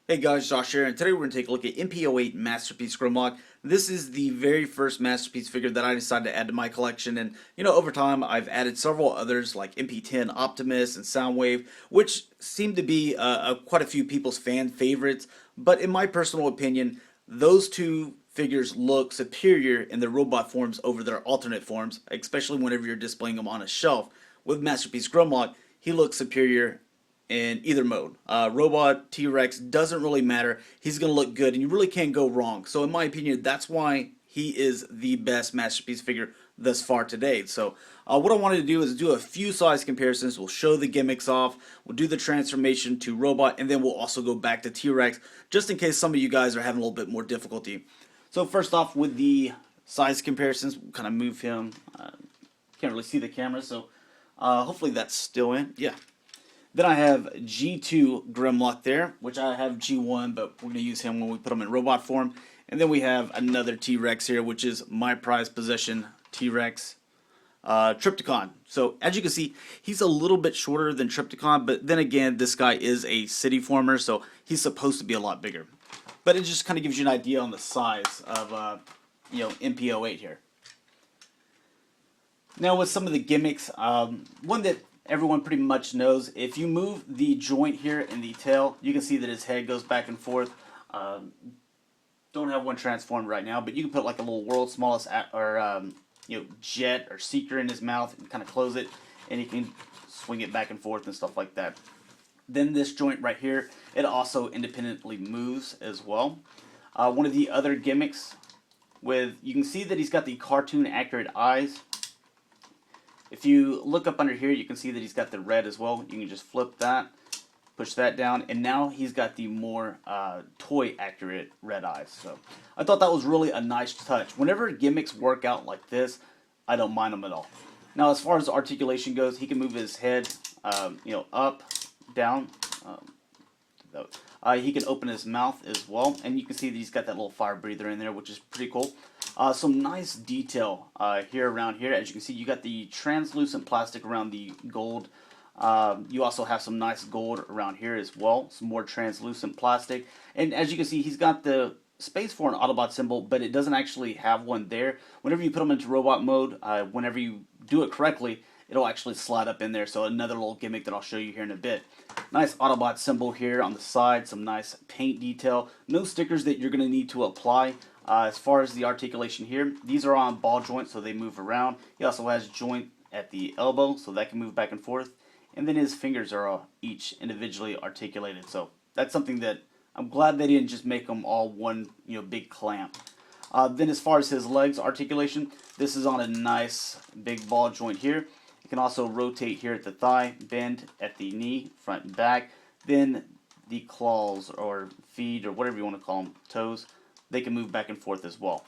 Hey guys, Josh here, and today we're going to take a look at MP-08 Masterpiece Grimlock. This is the very first Masterpiece figure that I decided to add to my collection, and over time I've added several others like MP-10 Optimus and Soundwave, which seem to be quite a few people's fan favorites, but in my personal opinion, those two figures look superior in their robot forms over their alternate forms, especially whenever you're displaying them on a shelf. With Masterpiece Grimlock, he looks superior in either mode. Robot, T-Rex, doesn't really matter. He's going to look good, and you really can't go wrong. So in my opinion, that's why he is the best Masterpiece figure thus far today. So what I wanted to do is do a few size comparisons. We'll show the gimmicks off. We'll do the transformation to Robot, and then we'll also go back to T-Rex, just in case some of you guys are having a little bit more difficulty. So first off, with the size comparisons, we'll kind of move him. Can't really see the camera, so hopefully that's still in. Yeah. Then I have G2 Grimlock there, which I have G1, but we're going to use him when we put him in robot form. And then we have another T-Rex here, which is my prized possession T-Rex Trypticon. So as you can see, he's a little bit shorter than Trypticon, but then again, this guy is a city former, so he's supposed to be a lot bigger. But it just kind of gives you an idea on the size of MP-08 here. Now with some of the gimmicks, one that everyone pretty much knows, if you move the joint here in the tail, you can see that his head goes back and forth. Don't have one transformed right now, but you can put like a little world's smallest jet or seeker in his mouth and kind of close it, and he can swing it back and forth and stuff like that. Then this joint right here, it also independently moves as well. One of the other gimmicks, you can see that he's got the cartoon accurate eyes. If you look up under here, you can see that he's got the red as well. You can just flip that, push that down, and now he's got the more toy accurate red eyes. So I thought that was really a nice touch. Whenever gimmicks work out like this, I don't mind them at all. Now as far as articulation goes, he can move his head up, down. He can open his mouth as well, and you can see that he's got that little fire breather in there, which is pretty cool. Some nice detail here around here. As you can see, you got the translucent plastic around the gold. You also have some nice gold around here as well, some more translucent plastic. And as you can see, he's got the space for an Autobot symbol, but it doesn't actually have one there. Whenever you put him into robot mode, whenever you do it correctly, it'll actually slide up in there. So another little gimmick that I'll show you here in a bit. Nice Autobot symbol here on the side, some nice paint detail. No stickers that you're going to need to apply. As far as the articulation here, these are on ball joints, so they move around. He also has joint at the elbow, so that can move back and forth. And then his fingers are each individually articulated. So that's something that I'm glad they didn't just make them all one big clamp. Then as far as his legs articulation, this is on a nice big ball joint here. You can also rotate here at the thigh, bend at the knee, front and back. Then the claws or feet or whatever you want to call them, toes, they can move back and forth as well.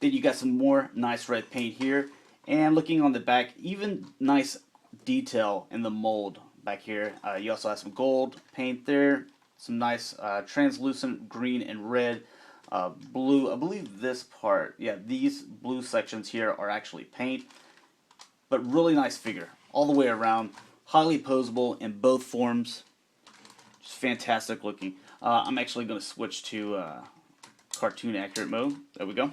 Then you got some more nice red paint here. And looking on the back, even nice detail in the mold back here. You also have some gold paint there, some nice translucent green and red, blue. I believe this part, yeah, these blue sections here are actually paint. But really nice figure all the way around, highly posable in both forms, just fantastic looking. I'm actually going to switch to cartoon accurate mode. There we go.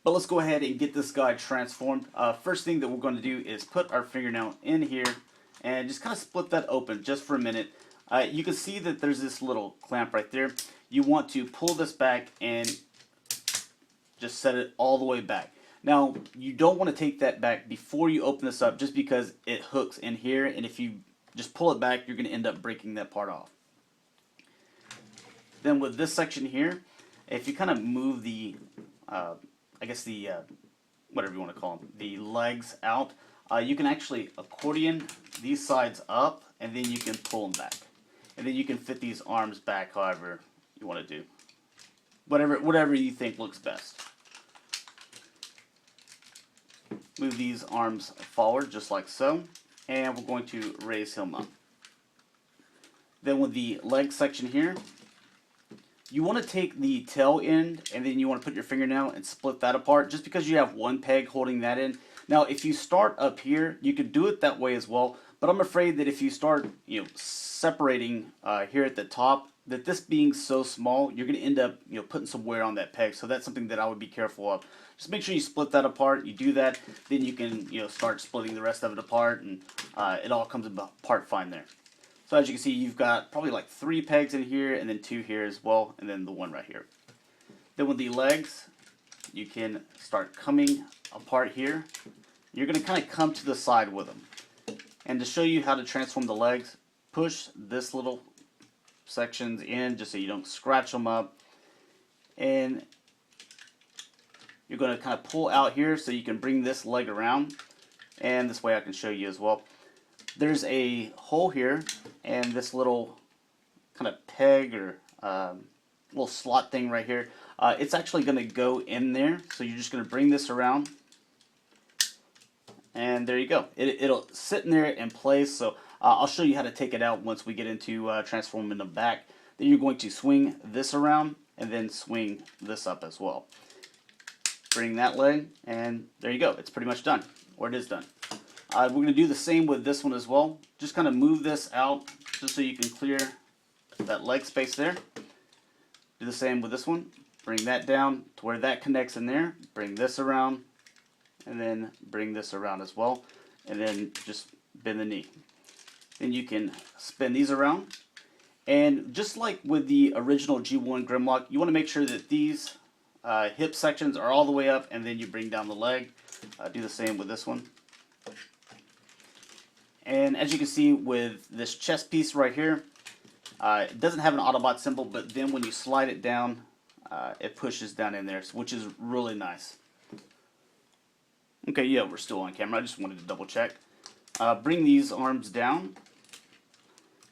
But let's go ahead and get this guy transformed. First thing that we're going to do is put our fingernail in here and just kind of split that open just for a minute. You can see that there's this little clamp right there. You want to pull this back and just set it all the way back. Now, you don't want to take that back before you open this up just because it hooks in here, and if you just pull it back, you're going to end up breaking that part off. Then with this section here, if you kind of move the, whatever you want to call them, the legs out, you can actually accordion these sides up, and then you can pull them back. And then you can fit these arms back however you want to do. Whatever you think looks best. Move these arms forward just like so, and we're going to raise him up. Then with the leg section here, you want to take the tail end and then you want to put your fingernail and split that apart just because you have one peg holding that in. Now if you start up here, you could do it that way as well, But I'm afraid that if you start, separating here at the top, that this being so small, you're going to end up, putting some wear on that peg. So that's something that I would be careful of. Just make sure you split that apart. You do that, then you can, start splitting the rest of it apart, and it all comes apart fine there. So as you can see, you've got probably like 3 pegs in here, and then 2 here as well, and then the one right here. Then with the legs, you can start coming apart here. You're going to kind of come to the side with them. And to show you how to transform the legs, push this little sections in just so you don't scratch them up. And you're going to kind of pull out here so you can bring this leg around. And this way I can show you as well. There's a hole here, and this little kind of peg or little slot thing right here, it's actually going to go in there. So you're just going to bring this around, and there you go. It'll sit in there in place. So I'll show you how to take it out once we get into transforming them back. Then you're going to swing this around and then swing this up as well. Bring that leg, and there you go. It's pretty much done, or it is done. We're going to do the same with this one as well. Just kind of move this out just so you can clear that leg space there. Do the same with this one. Bring that down to where that connects in there. Bring this around, and then bring this around as well. And then just bend the knee. Then you can spin these around. And just like with the original G1 Grimlock, you want to make sure that these hip sections are all the way up, and then you bring down the leg. Do the same with this one. And as you can see with this chest piece right here, it doesn't have an Autobot symbol, but then when you slide it down, it pushes down in there, which is really nice. Okay, yeah, we're still on camera. I just wanted to double check. Bring these arms down.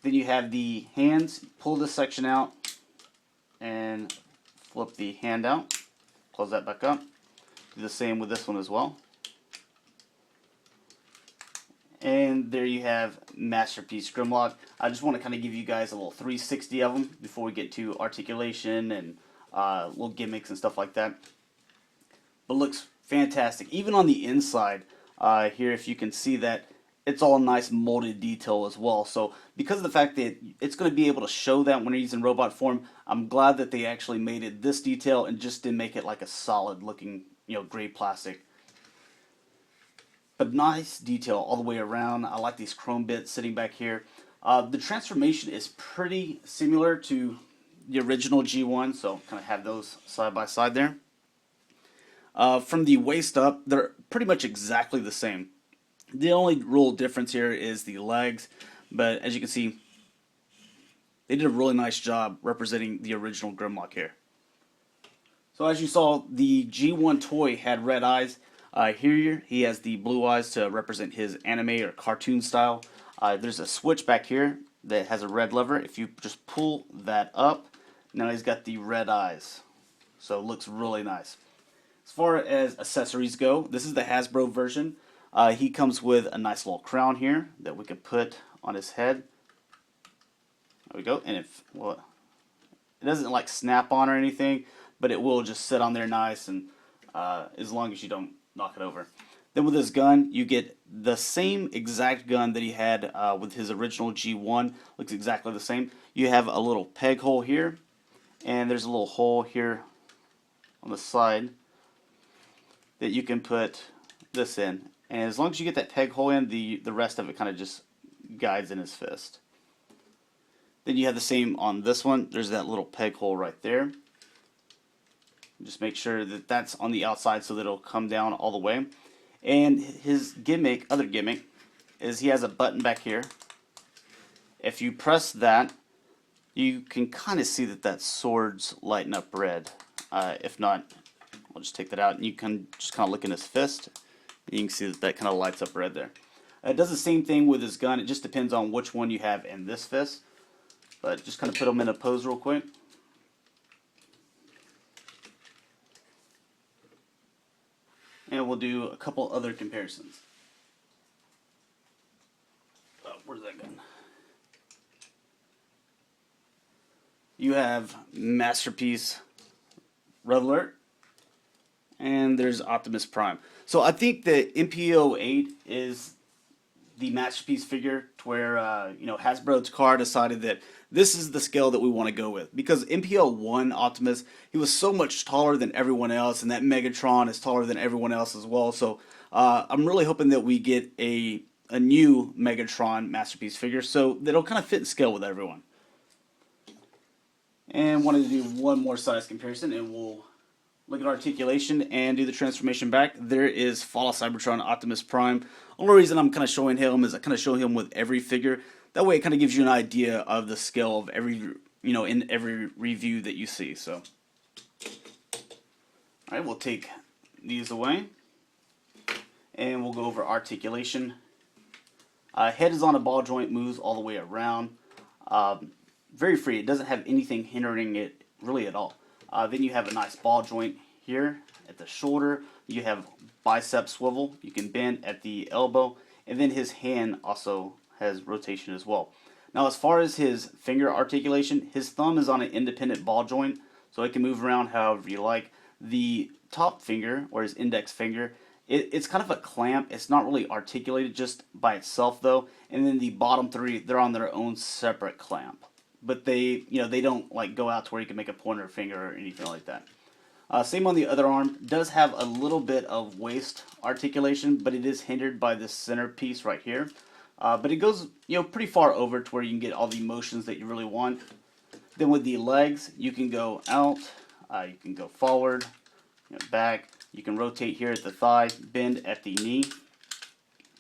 Then you have the hands. Pull this section out and flip the hand out. Close that back up. Do the same with this one as well. And there you have Masterpiece Grimlock. I just want to kind of give you guys a little 360 of them before we get to articulation and little gimmicks and stuff like that. But looks fantastic. Even on the inside here, if you can see that, it's all nice molded detail as well. So because of the fact that it's going to be able to show that when you're using robot form, I'm glad that they actually made it this detail and just didn't make it like a solid looking, gray plastic. But nice detail all the way around. I like these chrome bits sitting back here. The transformation is pretty similar to the original G1, so kind of have those side by side there. From the waist up, they're pretty much exactly the same. The only real difference here is the legs, but as you can see, they did a really nice job representing the original Grimlock here. So as you saw, the G1 toy had red eyes. Here he has the blue eyes to represent his anime or cartoon style. There's a switch back here that has a red lever. If you just pull that up, now he's got the red eyes. So it looks really nice. As far as accessories go, this is the Hasbro version. He comes with a nice little crown here that we can put on his head. There we go. And it doesn't like snap on or anything, but it will just sit on there nice, and as long as you don't knock it over. Then with his gun, you get the same exact gun that he had with his original G1. Looks exactly the same. You have a little peg hole here, and there's a little hole here on the side that you can put this in. And as long as you get that peg hole in, the rest of it kind of just guides in his fist. Then you have the same on this one. There's that little peg hole right there. Just make sure that that's on the outside so that it'll come down all the way. And his other gimmick, is he has a button back here. If you press that, you can kind of see that sword's lighting up red. If not, I'll just take that out, and you can just kind of look in his fist. You can see that kind of lights up red there. It does the same thing with his gun. It just depends on which one you have in this fist. But just kind of put them in a pose real quick. And we'll do a couple other comparisons. Oh, where's that gun? You have Masterpiece Red Alert, and there's Optimus Prime. So I think that MP-08 is the Masterpiece figure to where Hasbro's car decided that this is the scale that we want to go with, because MP-01 Optimus, he was so much taller than everyone else, and that Megatron is taller than everyone else as well. So I'm really hoping that we get a new Megatron Masterpiece figure so that it'll kind of fit in scale with everyone. And wanted to do one more size comparison, and we'll look at articulation and do the transformation back. There is Fall of Cybertron Optimus Prime. Only reason I'm kind of showing him is I kind of show him with every figure. That way it kind of gives you an idea of the scale of every, in every review that you see. So, alright, we'll take these away. And we'll go over articulation. Head is on a ball joint, moves all the way around. Very free. It doesn't have anything hindering it really at all. Then you have a nice ball joint here at the shoulder. You have bicep swivel. You can bend at the elbow. And then his hand also has rotation as well. Now as far as his finger articulation, his thumb is on an independent ball joint, so it can move around however you like. The top finger, or his index finger, it's kind of a clamp. It's not really articulated just by itself though. And then the bottom three, they're on their own separate clamp. But they don't like go out to where you can make a pointer finger or anything like that. Same on the other arm. Does have a little bit of waist articulation, but it is hindered by this center piece right here. But it goes pretty far over to where you can get all the motions that you really want. Then with the legs, you can go out, you can go forward, back. You can rotate here at the thigh, bend at the knee,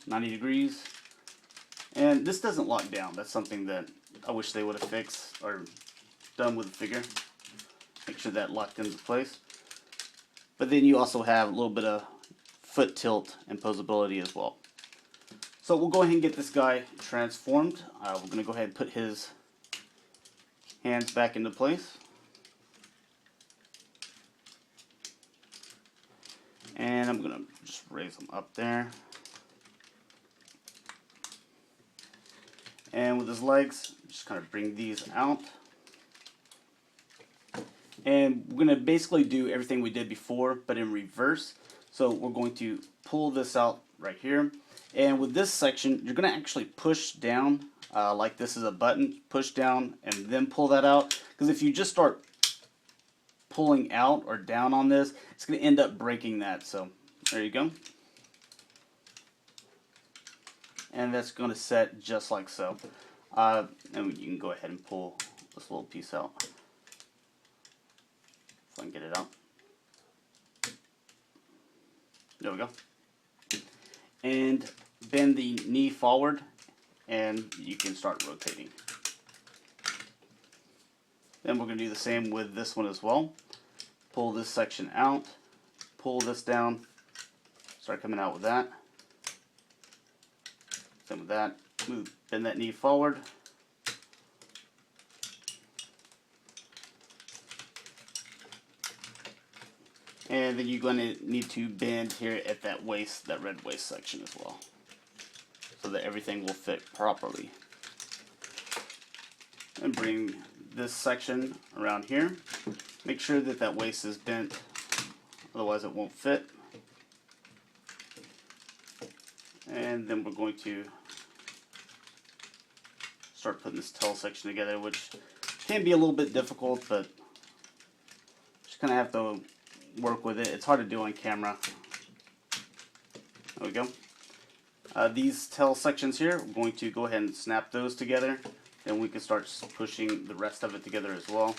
90 degrees. And this doesn't lock down. That's something that I wish they would have fixed or done with the figure. Make sure that locked into place. But then you also have a little bit of foot tilt and posability as well. So we'll go ahead and get this guy transformed. We're going to go ahead and put his hands back into place. And I'm going to just raise them up there. And with his legs, just kind of bring these out. And we're going to basically do everything we did before, but in reverse. So we're going to pull this out right here. And with this section, you're going to actually push down, like this is a button, push down and then pull that out. Because if you just start pulling out or down on this, it's going to end up breaking that. So there you go. And that's going to set just like so. And you can go ahead and pull this little piece out. If I can get it out. There we go. And bend the knee forward, and you can start rotating. Then we're going to do the same with this one as well. Pull this section out, pull this down, start coming out with that. Same with that. Move, bend that knee forward. And then you're going to need to bend here at that waist, that red waist section as well, so that everything will fit properly. And bring this section around here. Make sure that that waist is bent, otherwise it won't fit. And then we're going to start putting this tail section together, which can be a little bit difficult, but just kind of have to work with it. It's hard to do on camera. There we go. These tail sections here, we're going to go ahead and snap those together. Then we can start pushing the rest of it together as well.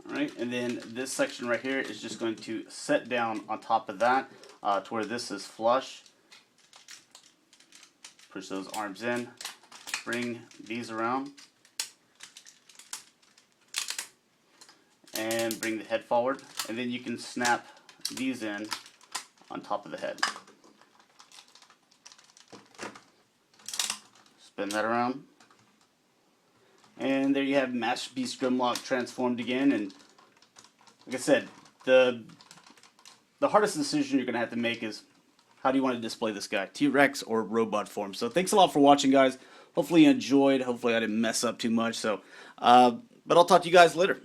Alright, and then this section right here is just going to set down on top of that to where this is flush. Push those arms in. Bring these around. And bring the head forward, and then you can snap these in on top of the head. Spin that around, and there you have Masterpiece Grimlock transformed again. And like I said, the hardest decision you're going to have to make is how do you want to display this guy, T-Rex or robot form. So thanks a lot for watching, guys. Hopefully you enjoyed. Hopefully I didn't mess up too much. So, but I'll talk to you guys later.